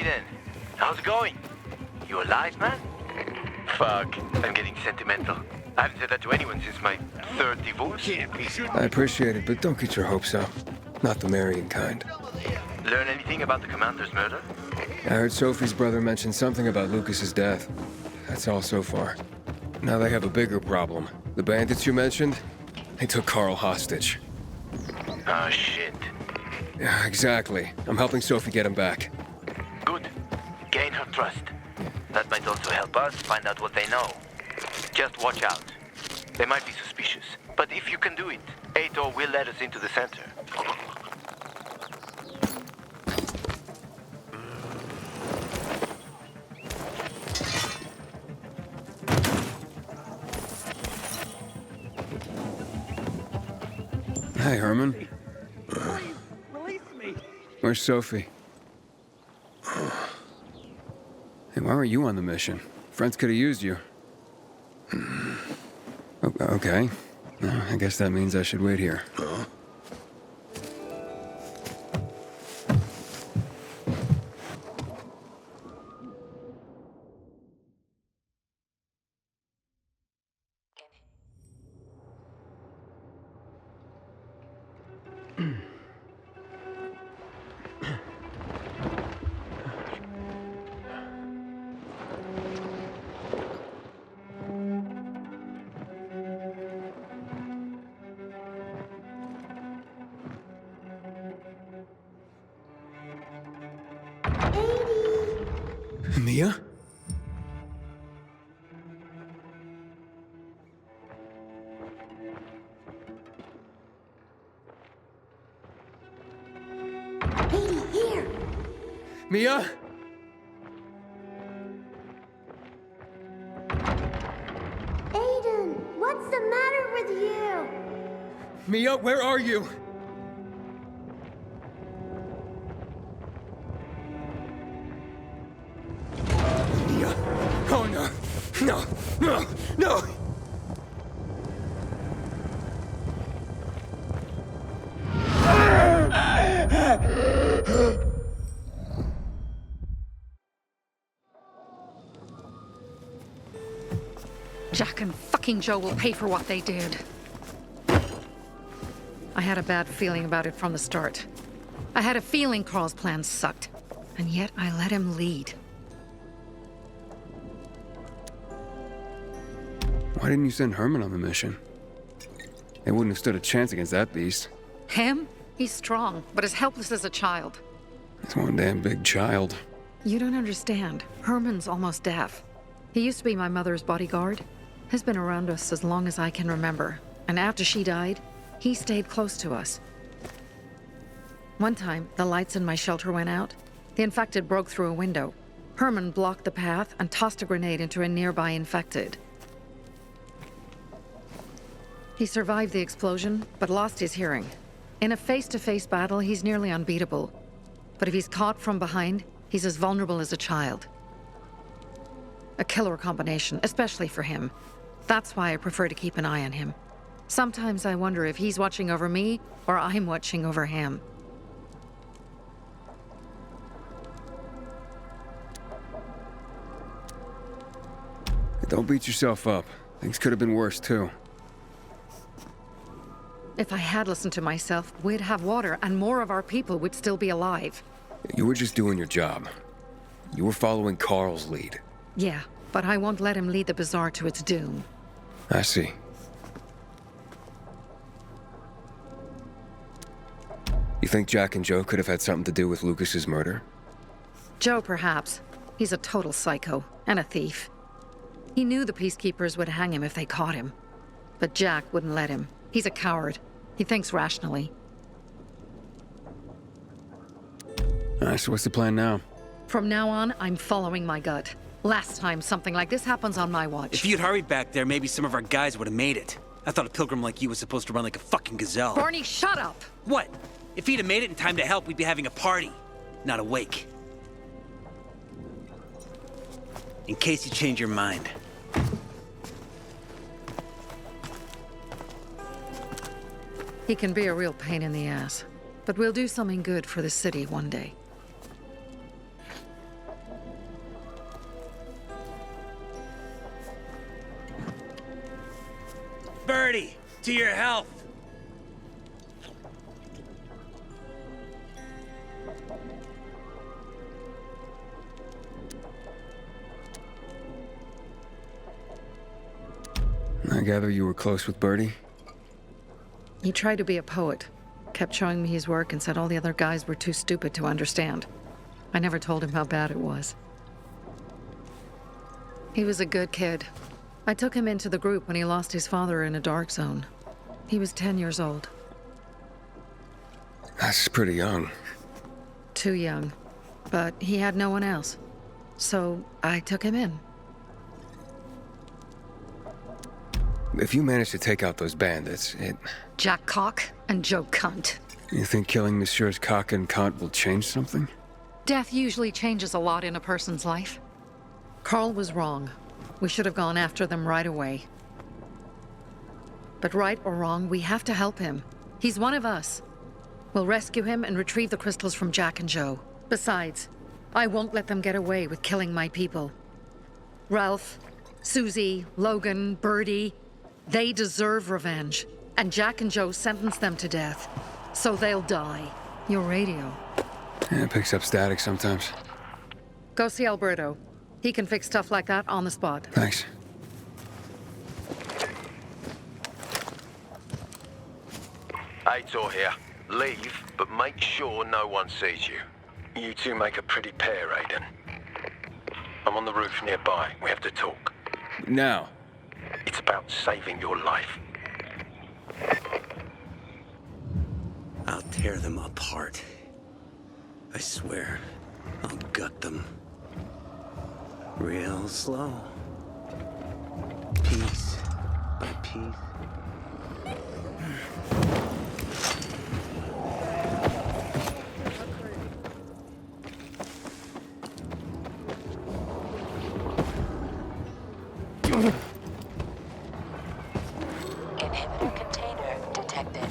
Aiden, how's it going? You alive, man? Fuck, I'm getting sentimental. I haven't said that to anyone since my third divorce. I appreciate it, but don't get your hopes up. Not the marrying kind. Learn anything about the commander's murder? I heard Sophie's brother mention something about Lucas's death. That's all so far. Now they have a bigger problem. The bandits you mentioned, they took Carl hostage. Oh, shit. Yeah, exactly. I'm helping Sophie get him back. Good. Gain her trust. That might also help us find out what they know. Just watch out. They might be suspicious. But if you can do it, Aito will let us into the center. Hi, Herman. Release me! Where's Sophie? Hey, why weren't you on the mission? Friends could have used you. Okay. I guess that means I should wait here. Mia? Aiden, here! Mia? Aiden, what's the matter with you? Mia, where are you? Mia. Oh no. No. No. No. Jack and fucking Joe will pay for what they did. I had a bad feeling about it from the start. I had a feeling Carl's plan sucked, and yet I let him lead. Why didn't you send Herman on the mission? They wouldn't have stood a chance against that beast. Him? He's strong, but as helpless as a child. He's one damn big child. You don't understand. Herman's almost deaf. He used to be my mother's bodyguard. Has been around us as long as I can remember. And after she died, he stayed close to us. One time, the lights in my shelter went out. The infected broke through a window. Herman blocked the path and tossed a grenade into a nearby infected. He survived the explosion, but lost his hearing. In a face-to-face battle, he's nearly unbeatable. But if he's caught from behind, he's as vulnerable as a child. A killer combination, especially for him. That's why I prefer to keep an eye on him. Sometimes I wonder if he's watching over me, or I'm watching over him. Don't beat yourself up. Things could have been worse, too. If I had listened to myself, we'd have water, and more of our people would still be alive. You were just doing your job. You were following Carl's lead. Yeah, but I won't let him lead the Bazaar to its doom. I see. You think Jack and Joe could have had something to do with Lucas's murder? Joe, perhaps. He's a total psycho, and a thief. He knew the peacekeepers would hang him if they caught him. But Jack wouldn't let him. He's a coward. He thinks rationally. So what's the plan now? From now on, I'm following my gut. Last time something like this happens on my watch. If you'd hurried back there, maybe some of our guys would have made it. I thought a pilgrim like you was supposed to run like a fucking gazelle. Barney, shut up! What? If he'd have made it in time to help, we'd be having a party, not a wake. In case you change your mind. He can be a real pain in the ass. But we'll do something good for the city one day. Birdie, to your health. I gather you were close with Birdie? He tried to be a poet, kept showing me his work and said all the other guys were too stupid to understand. I never told him how bad it was. He was a good kid. I took him into the group when he lost his father in a dark zone. He was 10 years old. That's pretty young. Too young. But he had no one else. So I took him in. If you manage to take out those bandits, Jack Cock and Joe Cunt. You think killing Messieurs Cock and Cunt will change something? Death usually changes a lot in a person's life. Carl was wrong. We should have gone after them right away. But right or wrong, we have to help him. He's one of us. We'll rescue him and retrieve the crystals from Jack and Joe. Besides, I won't let them get away with killing my people. Ralph, Susie, Logan, Birdie, they deserve revenge. And Jack and Joe sentenced them to death. So they'll die. Your radio. Yeah, it picks up static sometimes. Go see Alberto. He can fix stuff like that on the spot. Thanks. Aitor here. Leave, but make sure no one sees you. You two make a pretty pair, Aiden. I'm on the roof nearby. We have to talk. Now. It's about saving your life. I'll tear them apart. I swear, I'll gut them. Real slow. Piece by piece. Inhibitor container detected.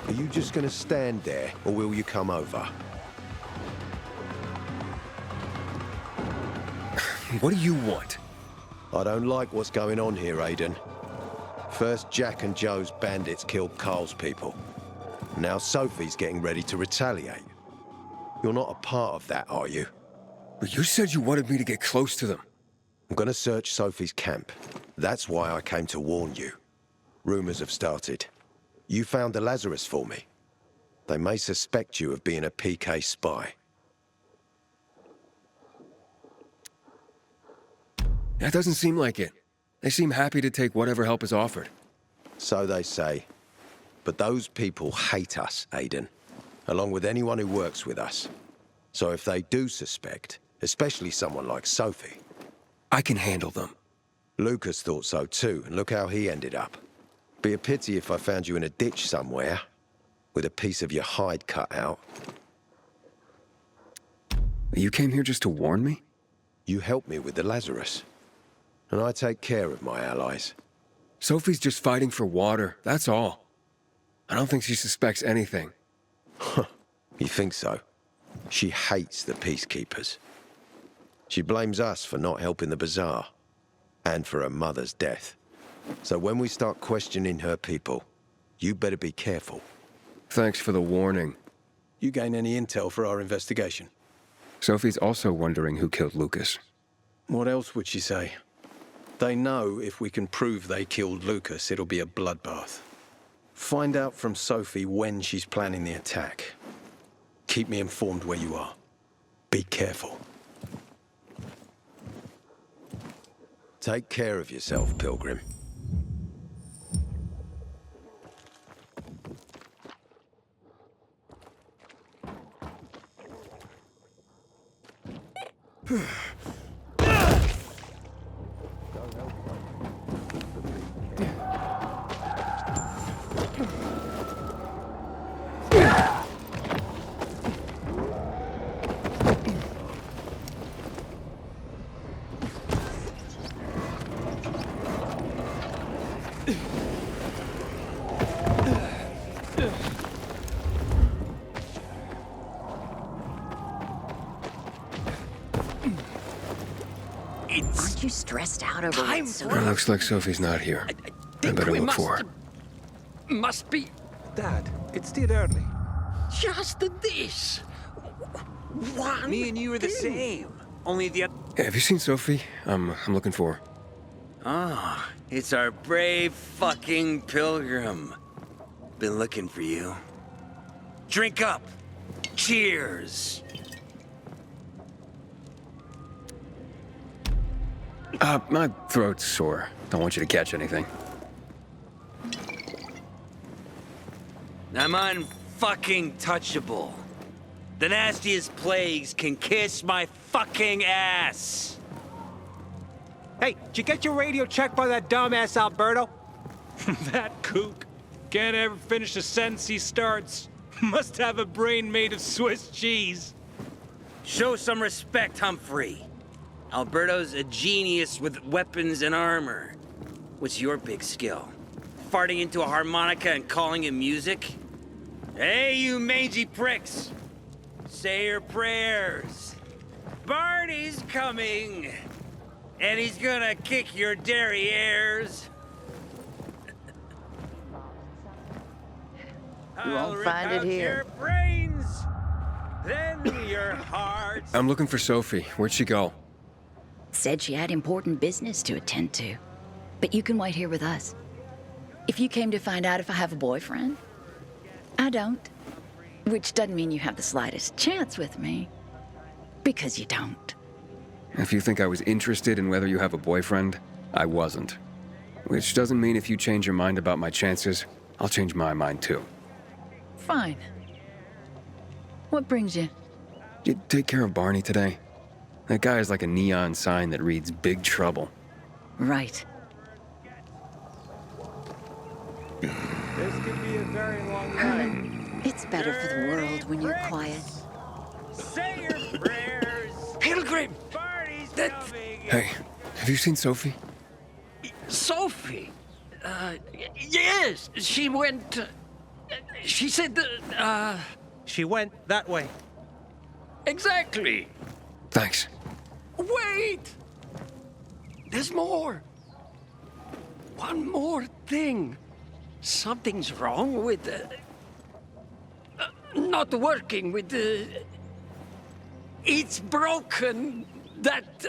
Are you just gonna stand there, or will you come over? What do you want? I don't like what's going on here, Aiden. First, Jack and Joe's bandits killed Carl's people. Now Sophie's getting ready to retaliate. You're not a part of that, are you? But you said you wanted me to get close to them. I'm gonna search Sophie's camp. That's why I came to warn you. Rumors have started. You found the Lazarus for me. They may suspect you of being a PK spy. That doesn't seem like it. They seem happy to take whatever help is offered. So they say. But those people hate us, Aiden. Along with anyone who works with us. So if they do suspect, especially someone like Sophie... I can handle them. Lucas thought so too, and look how he ended up. Be a pity if I found you in a ditch somewhere, with a piece of your hide cut out. You came here just to warn me? You helped me with the Lazarus. And I take care of my allies. Sophie's just fighting for water, that's all. I don't think she suspects anything. You think so? She hates the peacekeepers. She blames us for not helping the bazaar, and for her mother's death. So when we start questioning her people, You better be careful. Thanks for the warning. You gain any intel for our investigation? Sophie's also wondering who killed Lucas. What else would she say? They know if we can prove they killed Lucas, it'll be a bloodbath. Find out from Sophie when she's planning the attack. Keep me informed where you are. Be careful. Take care of yourself, Pilgrim. Aren't you stressed out over Time what's It looks like Sophie's not here. I better look for her. Must be Dad, it's still early. just this. One Me and you are the thing. same. Only the other. Hey, have you seen Sophie? I'm looking for her. Ah, it's our brave fucking pilgrim. Been looking for you. Drink up. Cheers. My throat's sore. Don't want you to catch anything. I'm unfucking touchable. The nastiest plagues can kiss my fucking ass. Hey, did you get your radio checked by that dumbass Alberto? That kook can't ever finish a sentence he starts. Must have a brain made of Swiss cheese. Show some respect, Humphrey. Alberto's a genius with weapons and armor. What's your big skill? Farting into a harmonica and calling it music? Hey, you mangy pricks! Say your prayers. Barney's coming! And he's gonna kick your derrieres. You won't find it here. Your brains, then your hearts. I'm looking for Sophie. Where'd she go? Said she had important business to attend to. But you can wait here with us. If you came to find out if I have a boyfriend, I don't. Which doesn't mean you have the slightest chance with me. Because you don't. If you think I was interested in whether you have a boyfriend, I wasn't. Which doesn't mean if you change your mind about my chances, I'll change my mind too. Fine. What brings you? Did you take care of Barney today? That guy is like a neon sign that reads Big Trouble. Right. This could be a very long night. Herman, it's better for the world when you're quiet. Say your prayers. Pilgrim! Barney's That- coming. Hey, have you seen Sophie? Sophie! Yes, she went. She said that. She went that way. Exactly. Thanks. Wait! There's more. One more thing. Something's wrong with not working with it's broken. That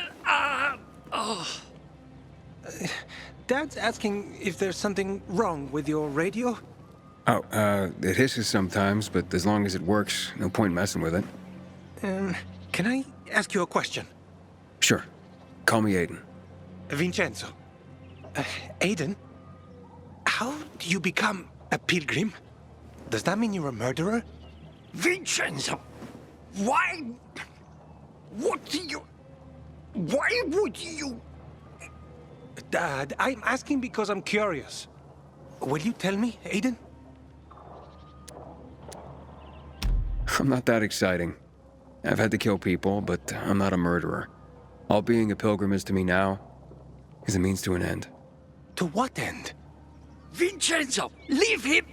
Dad's asking if there's something wrong with your radio. Oh, it hisses sometimes, but as long as it works, no point messing with it. Can I ask you a question? Sure. Call me Aiden. Vincenzo. Aiden? How do you become a pilgrim? Does that mean you're a murderer? Vincenzo, why? What do you? Why would you? Dad, I'm asking because I'm curious. Will you tell me, Aiden? I'm not that exciting. I've had to kill people, but I'm not a murderer. All being a pilgrim is to me now is a means to an end. To what end? Vincenzo, leave him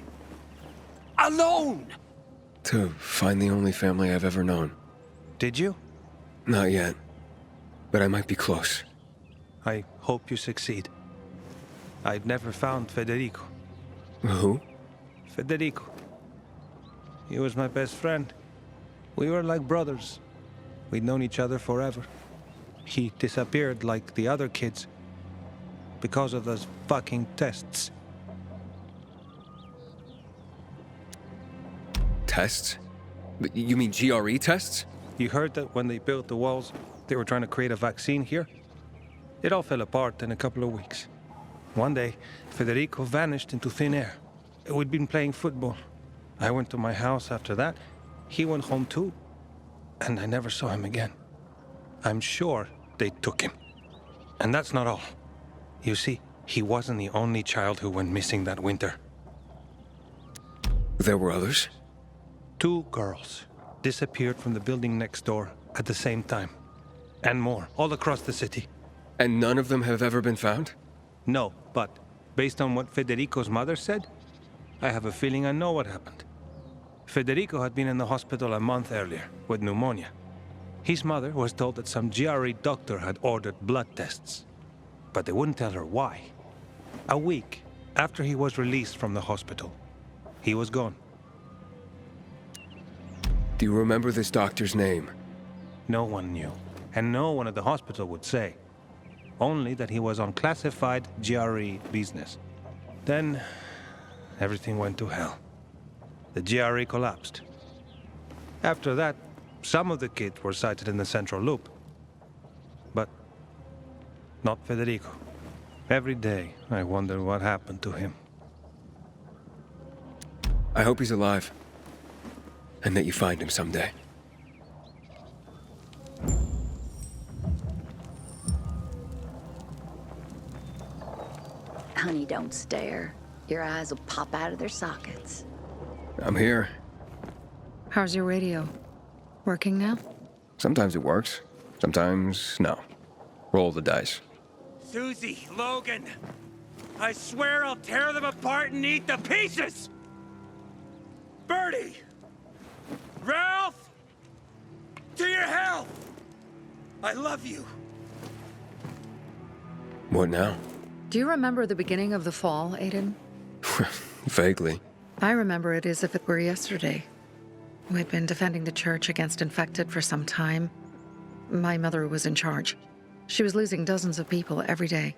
alone. To find the only family I've ever known. Did you? Not yet. But I might be close. I hope you succeed. I've never found Federico. Who? Federico. He was my best friend. We were like brothers. We'd known each other forever. He disappeared like the other kids because of those fucking tests. Tests? You mean GRE tests? You heard that when they built the walls, they were trying to create a vaccine here? It all fell apart in a couple of weeks. One day, Federico vanished into thin air. We'd been playing football. I went to my house after that. He went home too. And I never saw him again. I'm sure they took him. And that's not all. You see, he wasn't the only child who went missing that winter. There were others? 2 girls disappeared from the building next door at the same time. And more, all across the city. And none of them have ever been found? No, but based on what Federico's mother said, I have a feeling I know what happened. Federico had been in the hospital a month earlier with pneumonia. His mother was told that some GRE doctor had ordered blood tests, but they wouldn't tell her why. A week after he was released from the hospital, he was gone. Do you remember this doctor's name? No one knew, and no one at the hospital would say. Only that he was on classified GRE business. Then, everything went to hell. The GRE collapsed. After that, some of the kids were sighted in the central loop. But not Federico. Every day, I wonder what happened to him. I hope he's alive. And that you find him someday. Honey, don't stare. Your eyes will pop out of their sockets. I'm here. How's your radio? Working now? Sometimes it works. Sometimes, no. Roll the dice. Susie, Logan, I swear I'll tear them apart and eat the pieces! Bertie! Ralph! To your health! I love you. What now? Do you remember the beginning of the fall, Aiden? Vaguely. I remember it as if it were yesterday. We'd been defending the church against infected for some time. My mother was in charge. She was losing dozens of people every day.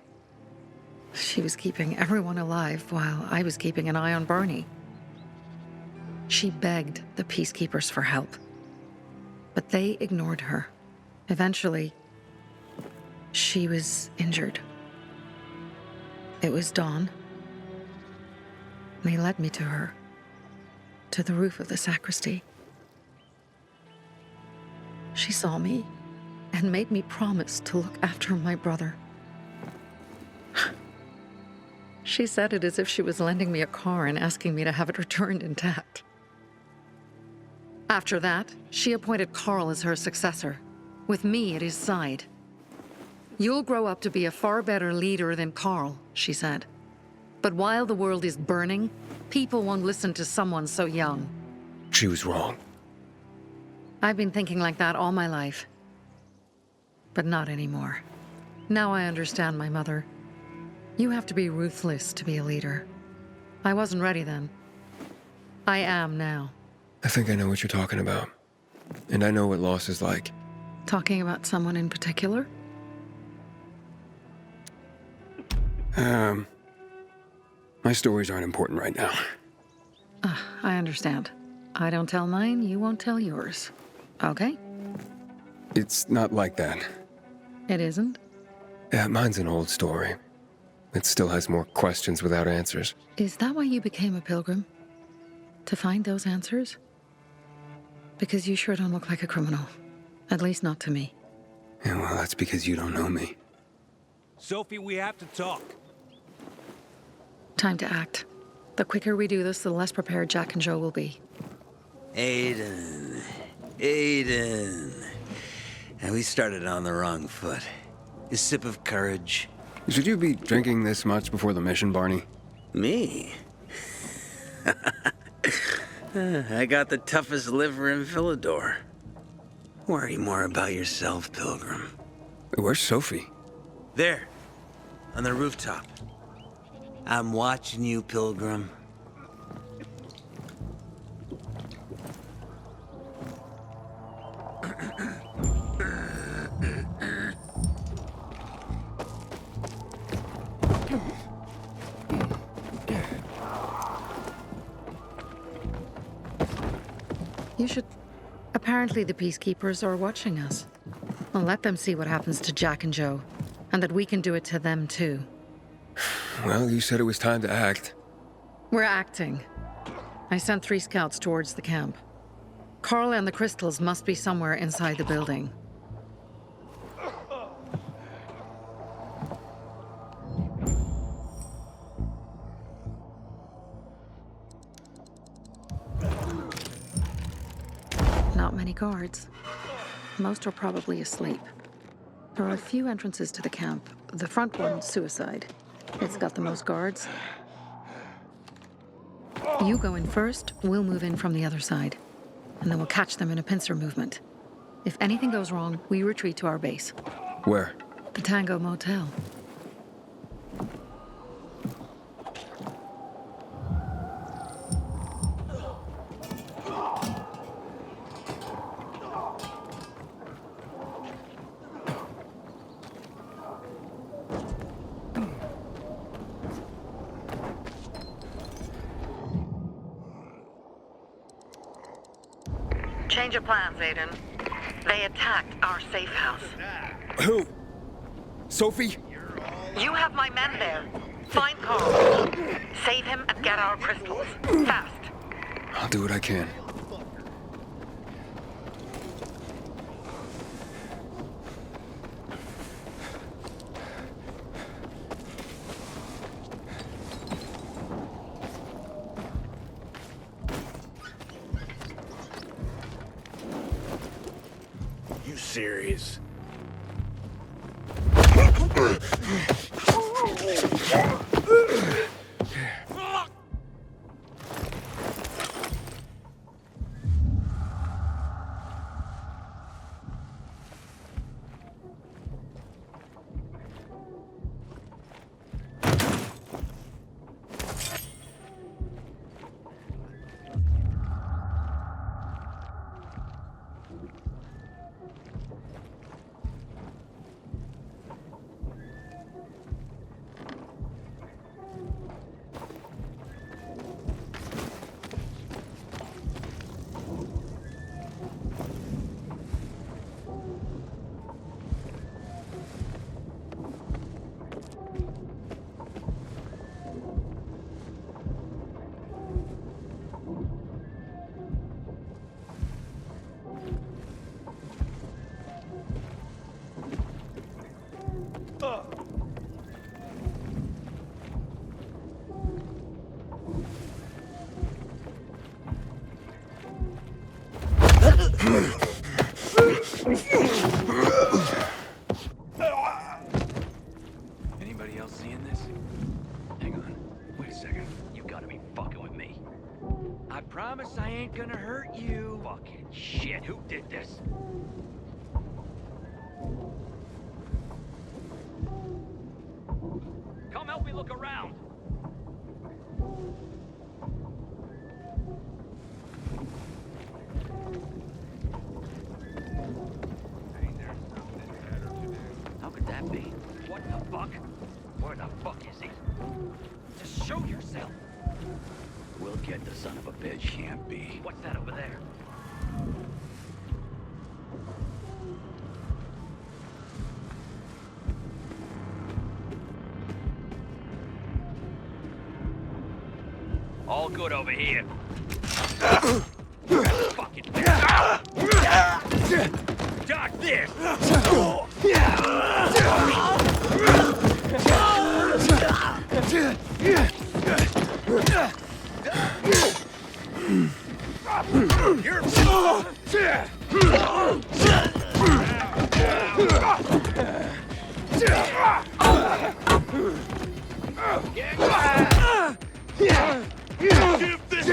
She was keeping everyone alive while I was keeping an eye on Barney. She begged the peacekeepers for help, but they ignored her. Eventually, she was injured. It was dawn. They led me to her, to the roof of the sacristy. She saw me and made me promise to look after my brother. She said it as if she was lending me a car and asking me to have it returned intact. After that, she appointed Carl as her successor, with me at his side. You'll grow up to be a far better leader than Carl, she said. But while the world is burning, people won't listen to someone so young. She was wrong. I've been thinking like that all my life. But not anymore. Now I understand my mother. You have to be ruthless to be a leader. I wasn't ready then. I am now. I think I know what you're talking about. And I know what loss is like. Talking about someone in particular? My stories aren't important right now. I understand. I don't tell mine, you won't tell yours. Okay? It's not like that. It isn't? Yeah, mine's an old story. It still has more questions without answers. Is that why you became a pilgrim? To find those answers? Because you sure don't look like a criminal. At least not to me. Yeah, well, that's because you don't know me. Sophie, we have to talk. Time to act. The quicker we do this, the less prepared Jack and Joe will be. Aiden. And we started on the wrong foot. A sip of courage. Should you be drinking this much before the mission, Barney? Me? I got the toughest liver in Villador. Worry more about yourself, Pilgrim. Where's Sophie? There, on the rooftop. I'm watching you, Pilgrim. Apparently the peacekeepers are watching us. Well, let them see what happens to Jack and Joe, and that we can do it to them too. Well, you said it was time to act. We're acting. I sent 3 scouts towards the camp. Carl and the crystals must be somewhere inside the building. Not many guards. Most are probably asleep. There are a few entrances to the camp. The front one, suicide. It's got the most guards. You go in first, we'll move in from the other side. And then we'll catch them in a pincer movement. If anything goes wrong, we retreat to our base. Where? The Tango Motel. Change of plans, Aiden. They attacked our safe house. Who? Sophie? You have my men there. Find Carl. Save him and get our crystals. Fast. I'll do what I can. Serious. Anybody else seeing this? Hang on. Wait a second. You gotta be fucking with me. I promise I ain't gonna hurt you. Fucking shit. Who did this? Come help me look around. How could that be? What the fuck? Where the fuck is he? Just show yourself. We'll get the son of a bitch. Can't be. What's that over there? All good over here. Fucking Doc this! Give this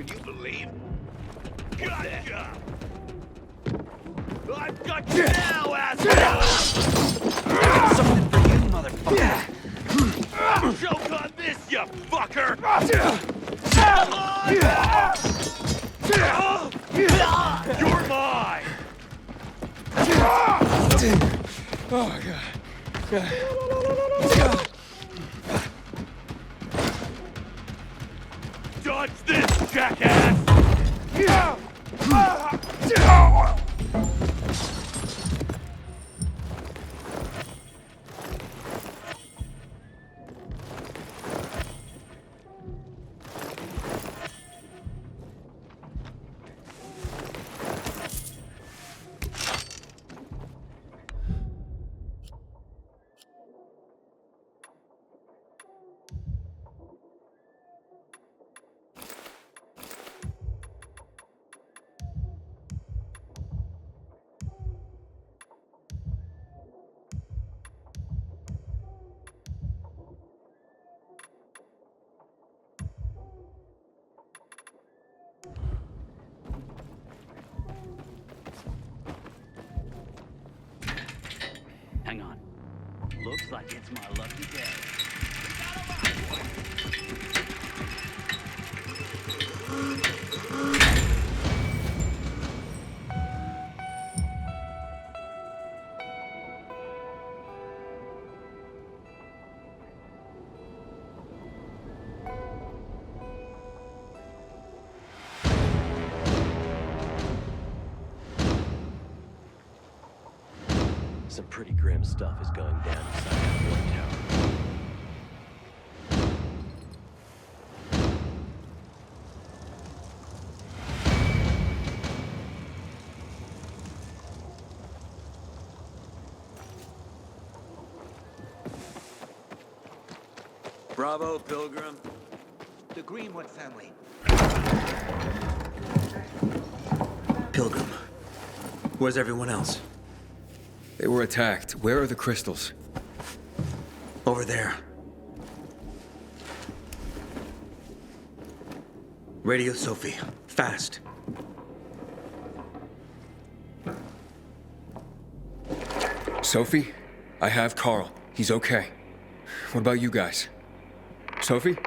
Can you believe? Gotcha! I've got you now, asshole! Something for you, motherfucker! Choke on this, you fucker! You're mine! Oh, God. Dodge this, jackass! Hang on. Looks like it's my lucky day. Some pretty grim stuff is going down inside that one tower. Bravo, Pilgrim. The Greenwood family. Pilgrim. Where's everyone else? They were attacked. Where are the crystals? Over there. Radio Sophie. Fast. Sophie? I have Carl. He's okay. What about you guys? Sophie?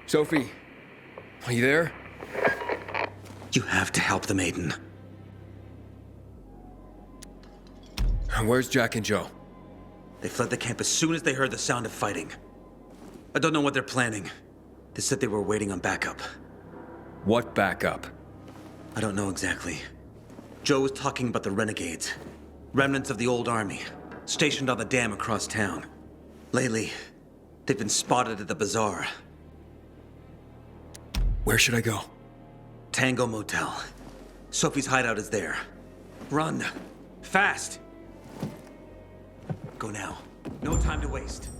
Sophie? Are you there? You have to help them, Aiden. Where's Jack and Joe? They fled the camp as soon as they heard the sound of fighting. I don't know what they're planning. They said they were waiting on backup. What backup? I don't know exactly. Joe was talking about the Renegades. Remnants of the old army, stationed on the dam across town. Lately, they've been spotted at the bazaar. Where should I go? Tango Motel. Sophie's hideout is there. Run. Fast. Go now. No time to waste.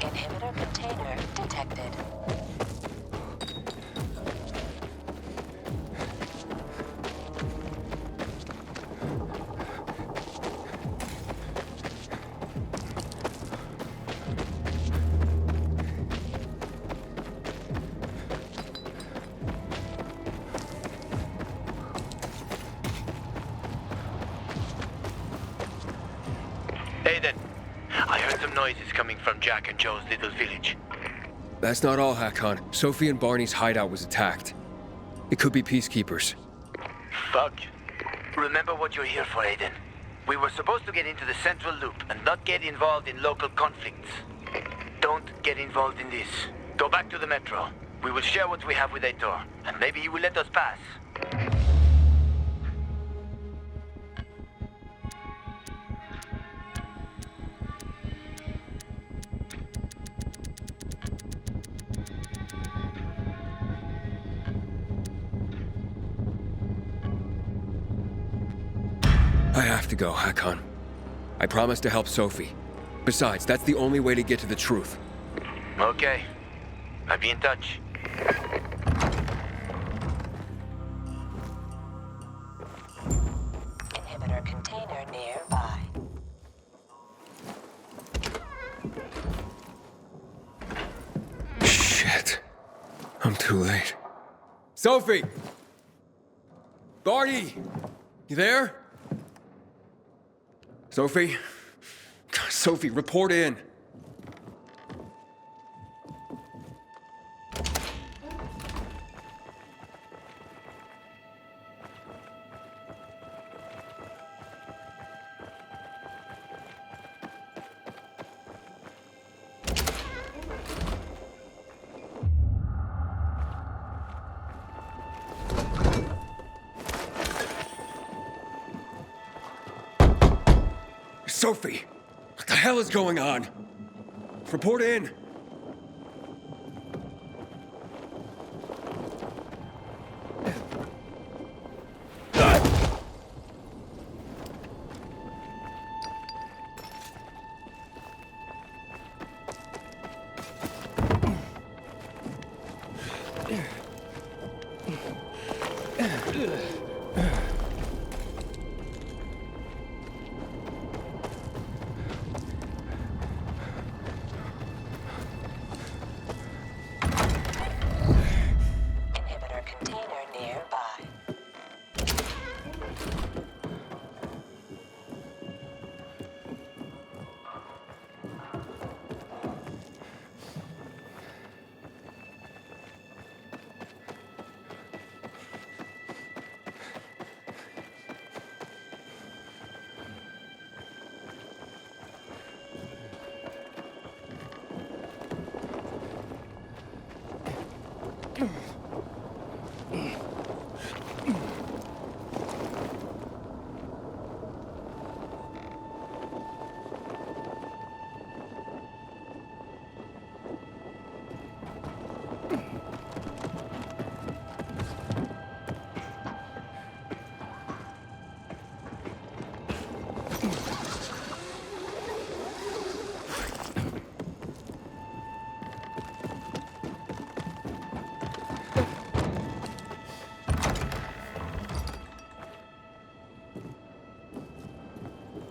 Inhibitor container detected. noise coming from Jack and Joe's little village. That's not all, Hakon. Sophie and Barney's hideout was attacked. It could be peacekeepers. Fuck. Remember what you're here for, Aiden. We were supposed to get into the central loop and not get involved in local conflicts. Don't get involved in this. Go back to the metro. We will share what we have with Aitor, and maybe he will let us pass. I have to go, Hakon. I promised to help Sophie. Besides, that's the only way to get to the truth. Okay. I'll be in touch. Inhibitor container nearby. Shit. I'm too late. Sophie! Barney! You there? Sophie? Sophie, report in. Sophie! What the hell is going on? Report in! Inhibitor container nearby.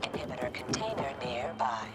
Inhibitor container nearby.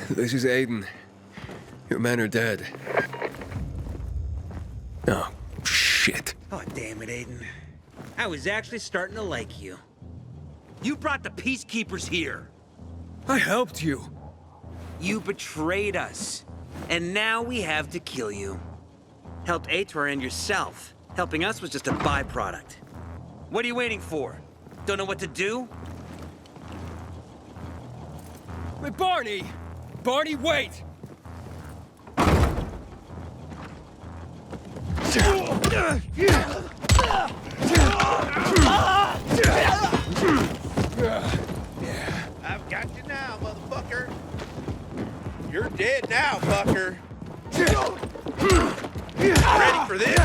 This is Aiden. Your men are dead. Oh, Aiden. I was actually starting to like you. You brought the Peacekeepers here. I helped you. You betrayed us. And now we have to kill you. Helped Aitor and yourself. Helping us was just a byproduct. What are you waiting for? Don't know what to do? Wait, Barney! Barney, wait! I've got you now, motherfucker. You're dead now, fucker. Ready for this?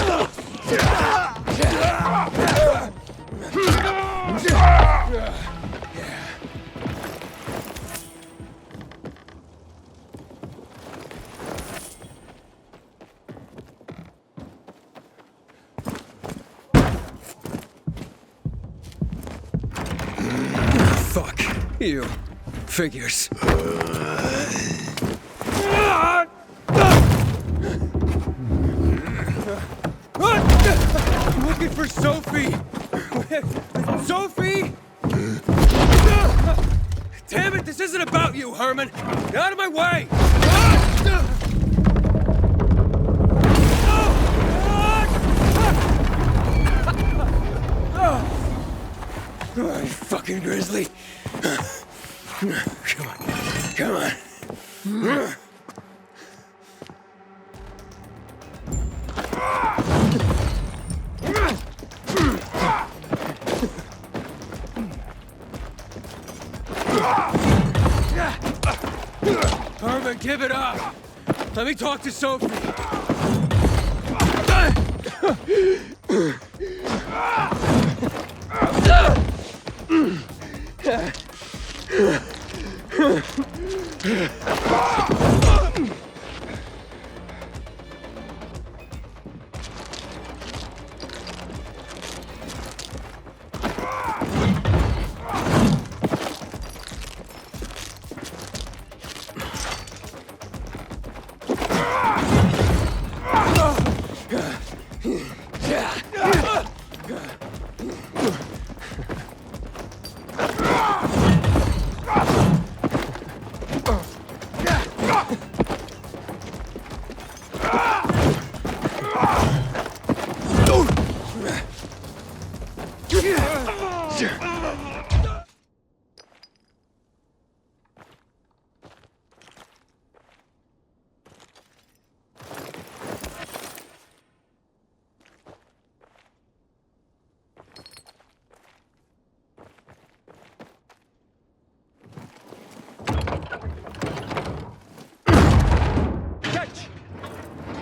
Fuck. You. Figures. I'm looking for Sophie! Sophie! Damn it, this isn't about you, Herman! Get out of my way! You fucking grizzly! Come on, come on. Herman, give it up! Let me talk to Sophie!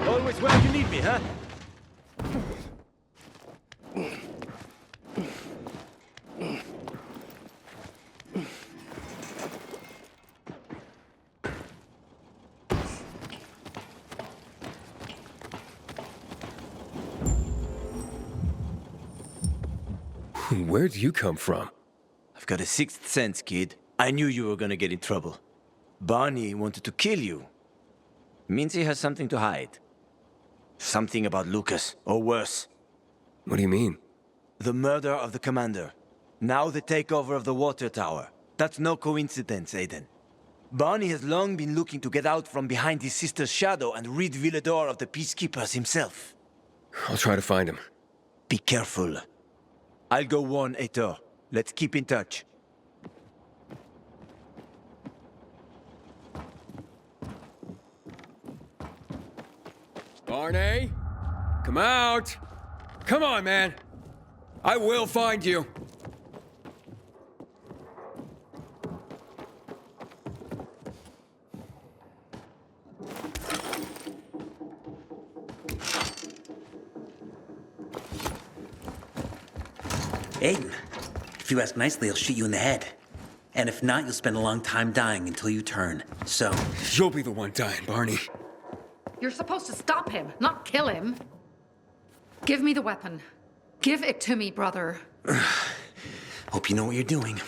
Always where you need me, huh? Where'd you come from? I've got a sixth sense, kid. I knew you were gonna get in trouble. Barney wanted to kill you. Means he has something to hide. Something about Lucas, or worse. What do you mean? The murder of the commander. Now the takeover of the water tower. That's no coincidence, Aiden. Barney has long been looking to get out from behind his sister's shadow and rid Villador of the Peacekeepers himself. I'll try to find him. Be careful. I'll go warn Aitor. Let's keep in touch. Barney? Come out! Come on, man! I will find you! Aiden, if you ask nicely, he'll shoot you in the head. And if not, you'll spend a long time dying until you turn. So... You'll be the one dying, Barney. You're supposed to stop him, not kill him. Give me the weapon. Give it to me, brother. Hope you know what you're doing.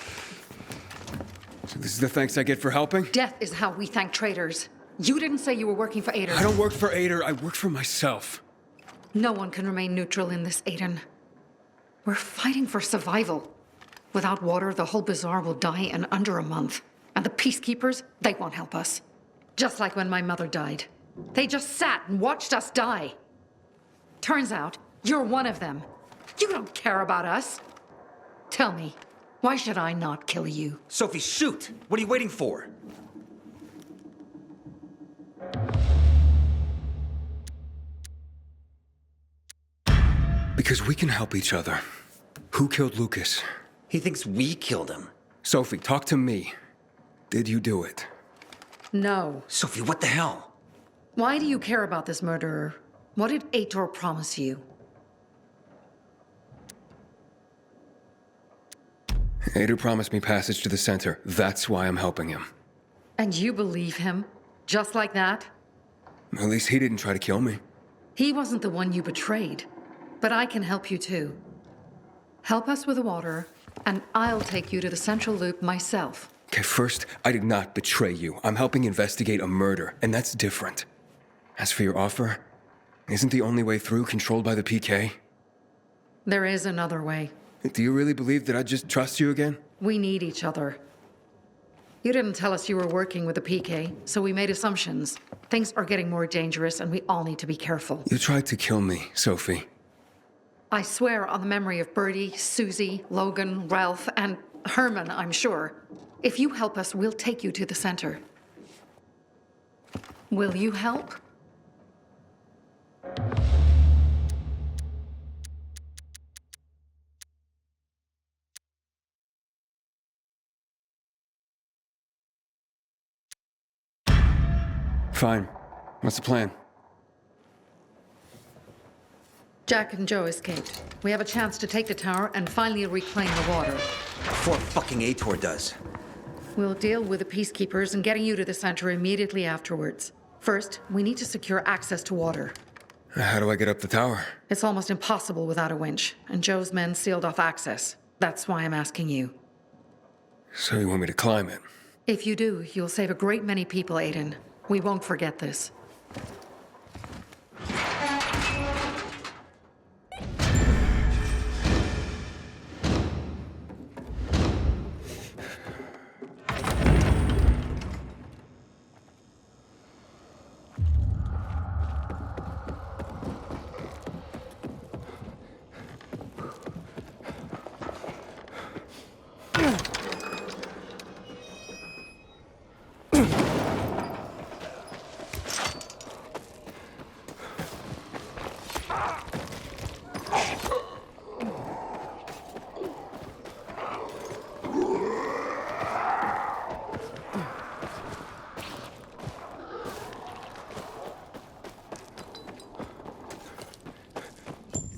So this is the thanks I get for helping? Death is how we thank traitors. You didn't say you were working for Aiden. I don't work for Aiden, I work for myself. No one can remain neutral in this, Aiden. We're fighting for survival. Without water, the whole bazaar will die in under a month. And the peacekeepers, they won't help us. Just like when my mother died. They just sat and watched us die. Turns out, you're one of them. You don't care about us. Tell me, why should I not kill you? Sophie, shoot! What are you waiting for? Because we can help each other. Who killed Lucas? He thinks we killed him. Sophie, talk to me. Did you do it? No. Sophie, what the hell? Why do you care about this murderer? What did Aitor promise you? Aitor promised me passage to the center. That's why I'm helping him. And you believe him? Just like that? At least he didn't try to kill me. He wasn't the one you betrayed. But I can help you too. Help us with the water, and I'll take you to the central loop myself. Okay, first, I did not betray you. I'm helping investigate a murder, and that's different. As for your offer, isn't the only way through controlled by the PK? There is another way. Do you really believe that I'd just trust you again? We need each other. You didn't tell us you were working with the PK, so we made assumptions. Things are getting more dangerous, and we all need to be careful. You tried to kill me, Sophie. I swear on the memory of Birdie, Susie, Logan, Ralph, and Herman, I'm sure. If you help us, we'll take you to the center. Will you help? Fine. What's the plan? Jack and Joe escaped. We have a chance to take the tower and finally reclaim the water. Before fucking Aitor does. We'll deal with the peacekeepers and getting you to the center immediately afterwards. First, we need to secure access to water. How do I get up the tower? It's almost impossible without a winch, and Joe's men sealed off access. That's why I'm asking you. So you want me to climb it? If you do, you'll save a great many people, Aiden. We won't forget this.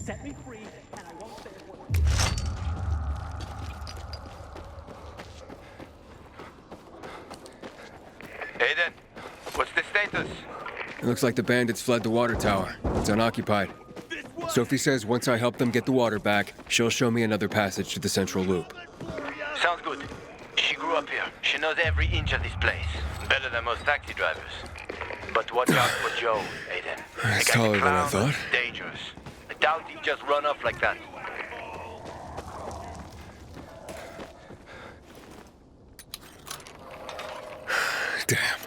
Set me free, and I won't say a word. Aiden, what's the status? It looks like the bandits fled the water tower. It's unoccupied. Sophie says once I help them get the water back, she'll show me another passage to the central loop. Sounds good. She grew up here. She knows every inch of this place. Better than most taxi drivers. But watch out for Joe, Aiden. That's The guy's a taller than I clown thought. and dangerous. I doubt he'd just run off like that. Damn.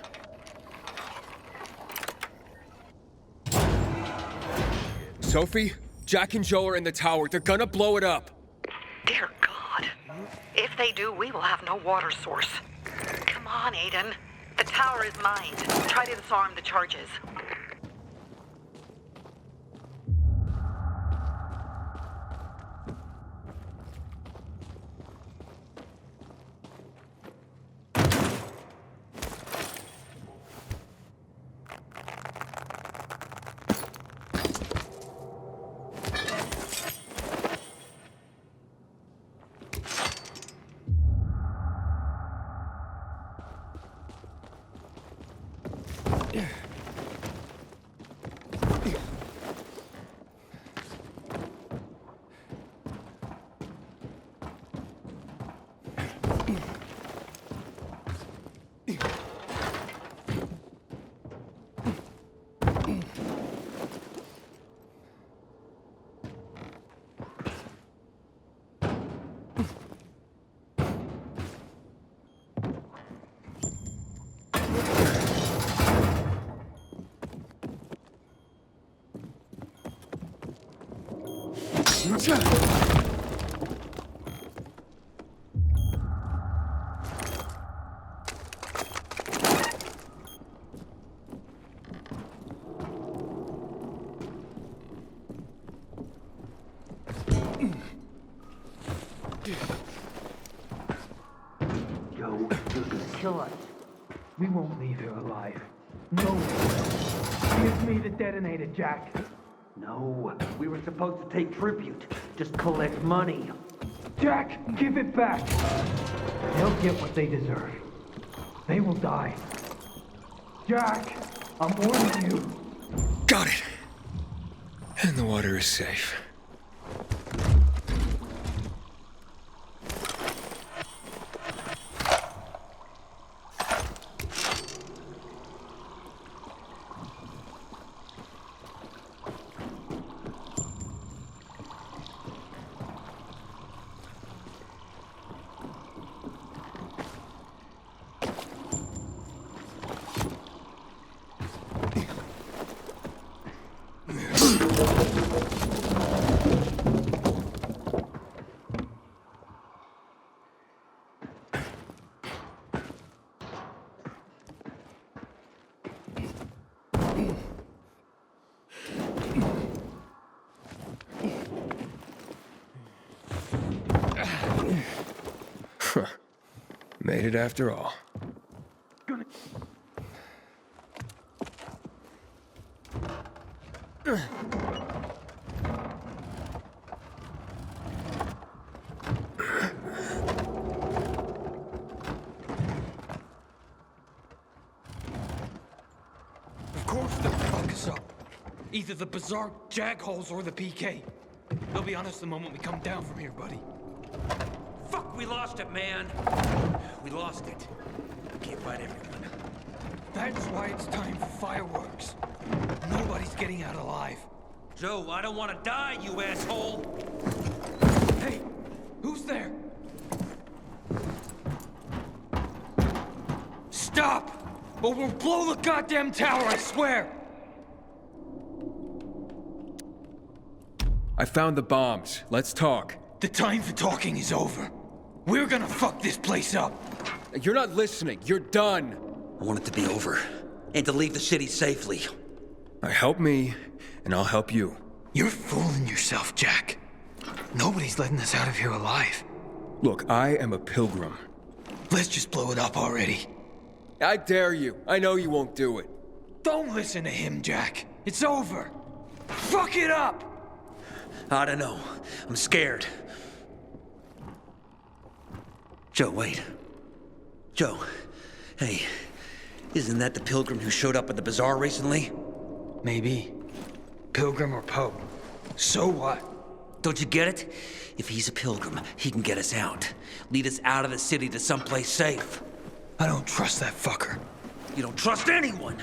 Sophie, Jack and Joe are in the tower. They're gonna blow it up. Dear God. If they do, we will have no water source. Come on, Aiden. The tower is mined. Try to disarm the charges. Joe, you're gonna kill us. We won't leave here alive. No one. Give me the detonator, Jack. No, we were supposed to take tribute. Just collect money. Jack, give it back. They'll get what they deserve. They will die. Jack, I'm warning you. Got it. And the water is safe. Made it after all. Of course they'll fuck us up. Either the bizarre jagholes or the PK. They'll be on us the moment we come down from here, buddy. Fuck, we lost it, man. We lost it. We can't fight everyone. That's why it's time for fireworks. Nobody's getting out alive. Joe, I don't want to die, you asshole! Hey, who's there? Stop! Or we'll blow the goddamn tower, I swear! I found the bombs. Let's talk. The time for talking is over. We're gonna fuck this place up. You're not listening. You're done. I want it to be over. And to leave the city safely. Help me, and I'll help you. You're fooling yourself, Jack. Nobody's letting us out of here alive. Look, I am a pilgrim. Let's just blow it up already. I dare you. I know you won't do it. Don't listen to him, Jack. It's over. Fuck it up! I don't know. I'm scared. Joe, wait. Joe, hey, isn't that the pilgrim who showed up at the bazaar recently? Maybe. Pilgrim or Pope. So what? Don't you get it? If he's a pilgrim, he can get us out. Lead us out of the city to someplace safe. I don't trust that fucker. You don't trust anyone!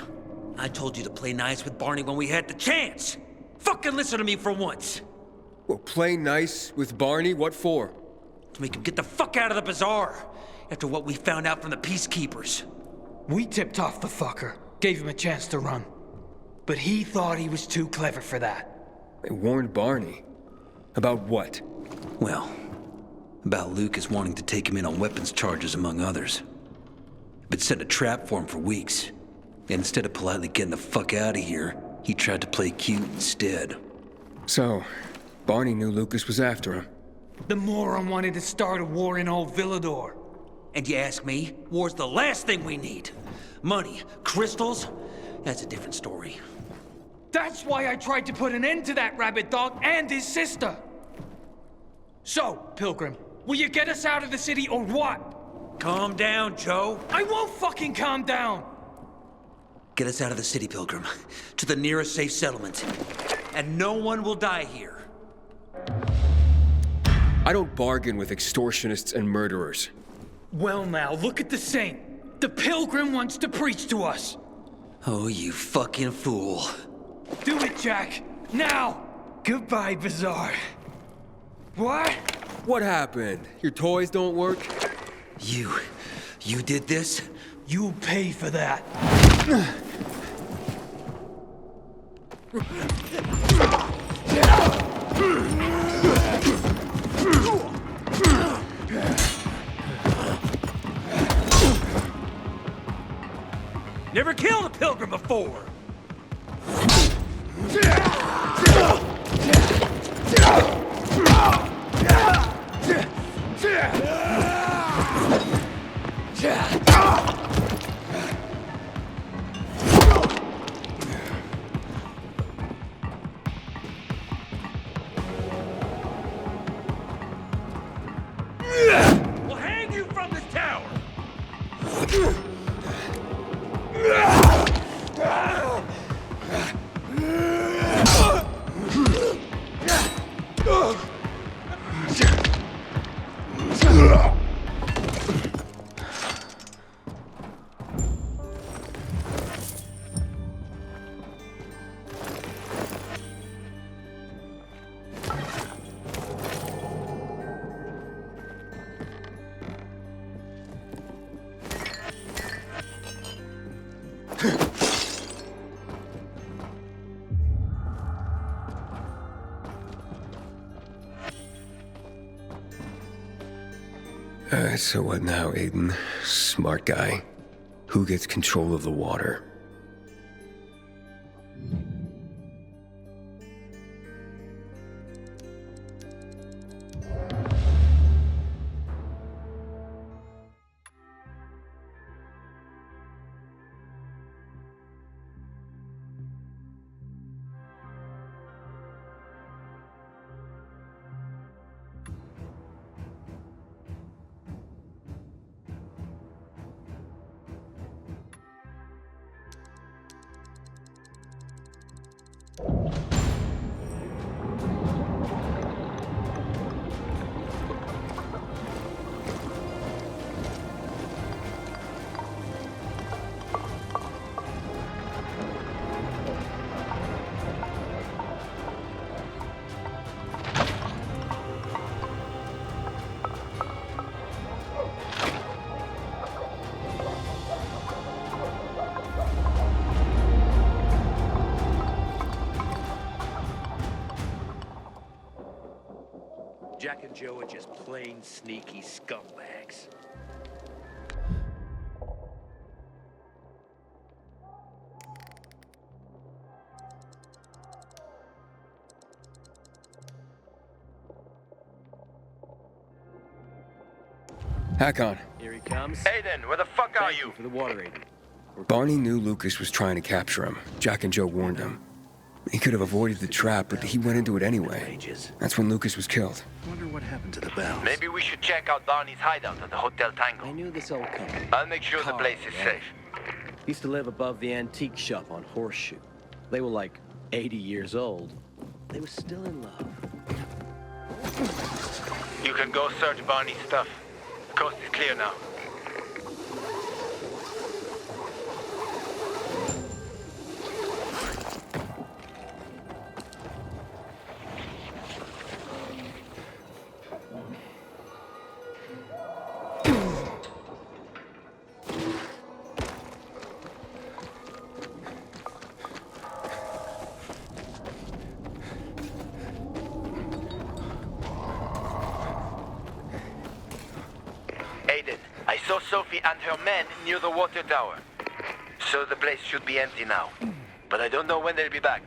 I told you to play nice with Barney when we had the chance! Fucking listen to me for once! Well, play nice with Barney? What for? To make him get the fuck out of the bazaar! After what we found out from the peacekeepers. We tipped off the fucker. Gave him a chance to run. But he thought he was too clever for that. They warned Barney. About what? Well, about Lucas wanting to take him in on weapons charges, among others. But set a trap for him for weeks. And instead of politely getting the fuck out of here, he tried to play cute instead. So, Barney knew Lucas was after him. The moron wanted to start a war in old Villador. And you ask me, war's the last thing we need. Money, crystals, that's a different story. That's why I tried to put an end to that rabbit dog and his sister. So, Pilgrim, will you get us out of the city or what? Calm down, Joe. I won't fucking calm down. Get us out of the city, Pilgrim, to the nearest safe settlement. And no one will die here. I don't bargain with extortionists and murderers. Well now, look at the saint. The Pilgrim wants to preach to us. Oh, you fucking fool. Do it, Jack. Now! Goodbye, Bazaar. What? What happened? Your toys don't work? You did this? You'll pay for that. Never killed a pilgrim before! We'll hang you from this tower! So what now, Aiden? Smart guy. Who gets control of the water? Jack and Joe are just plain sneaky scumbags. Hakon. Here he comes. Aiden, where the fuck are you? For the water, Aiden. Barney knew Lucas was trying to capture him. Jack and Joe warned him. He could have avoided the trap, but he went into it anyway. That's when Lucas was killed. Wonder what happened to the bells. Maybe we should check out Barney's hideout at the Hotel Tango. I knew this old company. I'll make sure the place is safe. Used to live above the antique shop on Horseshoe. They were like 80 years old. They were still in love. You can go search Barney's stuff. The coast is clear now. Aiden, I saw Sophie and her men near the water tower. So the place should be empty now. But I don't know when they'll be back.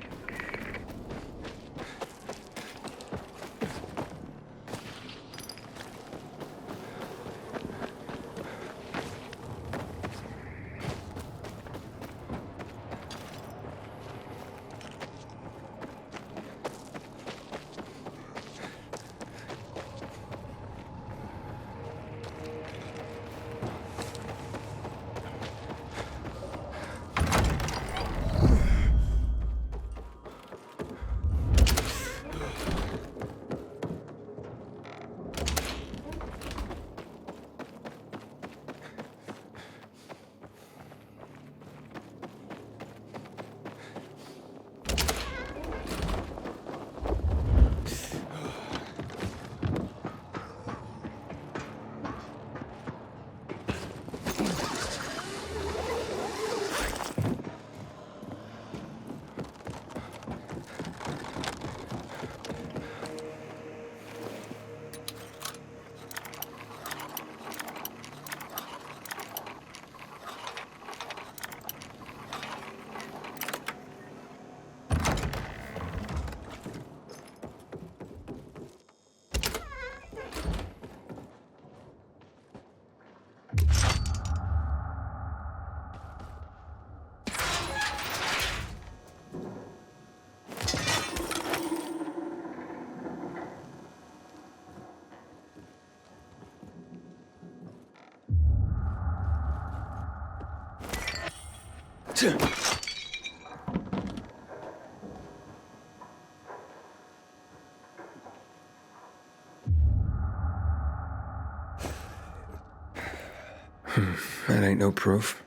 That ain't no proof.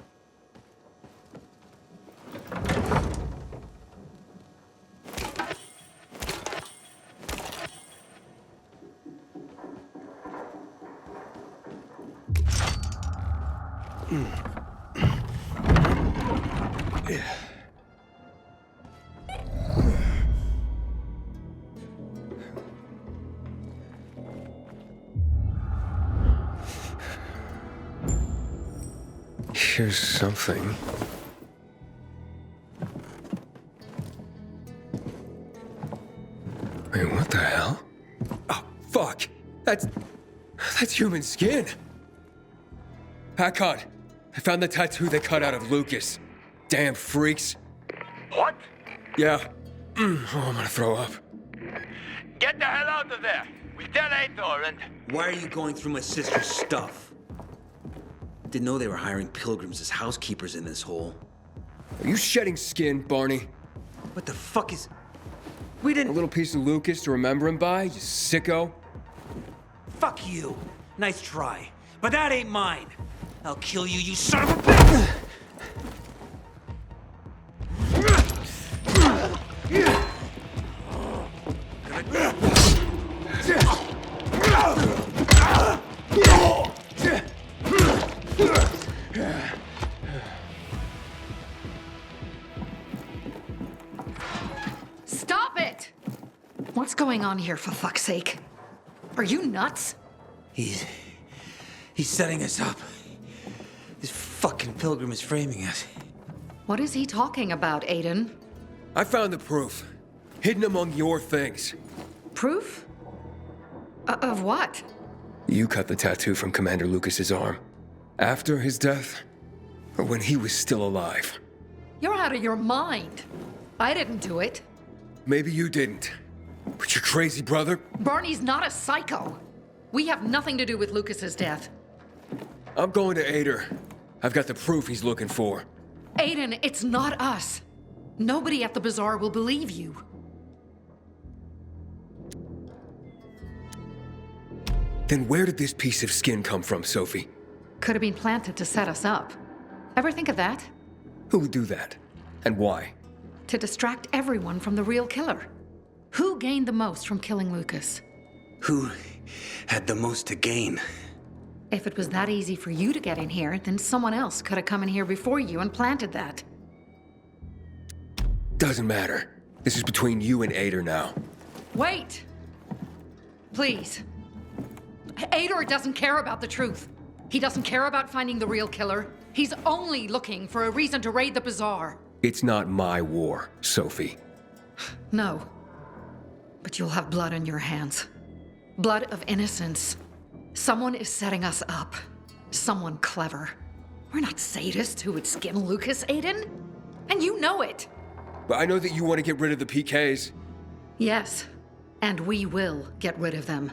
Here's something. Wait, what the hell? Oh, fuck! That's human skin! Hakon, I found the tattoo they cut out of Lucas. Damn freaks. What? Yeah. Oh, I'm gonna throw up. Get the hell out of there! We tell Aitor and... Why are you going through my sister's stuff? Didn't know they were hiring pilgrims as housekeepers in this hole. Are you shedding skin, Barney? What the fuck is... We didn't... A little piece of Lucas to remember him by, you sicko? Fuck you. Nice try. But that ain't mine. I'll kill you, you son of a bitch! Stop it! What's going on here, for fuck's sake? Are you nuts? He's setting us up. This fucking pilgrim is framing us. What is he talking about, Aiden? I found the proof. Hidden among your things. Proof? Of what? You cut the tattoo from Commander Lucas's arm. After his death? Or when he was still alive? You're out of your mind. I didn't do it. Maybe you didn't. But your crazy brother? Barney's not a psycho. We have nothing to do with Lucas's death. I'm going to Ader. I've got the proof he's looking for. Aiden, it's not us. Nobody at the bazaar will believe you. Then where did this piece of skin come from, Sophie? Could have been planted to set us up. Ever think of that? Who would do that? And why? To distract everyone from the real killer. Who gained the most from killing Lucas? Who had the most to gain? If it was that easy for you to get in here, then someone else could have come in here before you and planted that. Doesn't matter. This is between you and Ader now. Wait! Please. Ader doesn't care about the truth. He doesn't care about finding the real killer. He's only looking for a reason to raid the bazaar. It's not my war, Sophie. No. But you'll have blood on your hands. Blood of innocence. Someone is setting us up. Someone clever. We're not sadists who would skin Lucas, Aiden. And you know it. But I know that you want to get rid of the PKs. Yes. And we will get rid of them.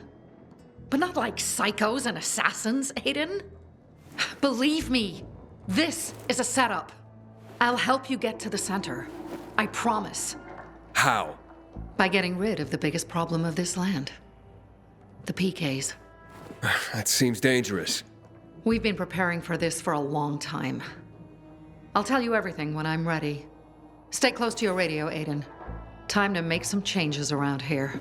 But not like psychos and assassins, Aiden. Believe me, this is a setup. I'll help you get to the center. I promise. How? By getting rid of the biggest problem of this land. The PKs. That seems dangerous. We've been preparing for this for a long time. I'll tell you everything when I'm ready. Stay close to your radio, Aiden. Time to make some changes around here.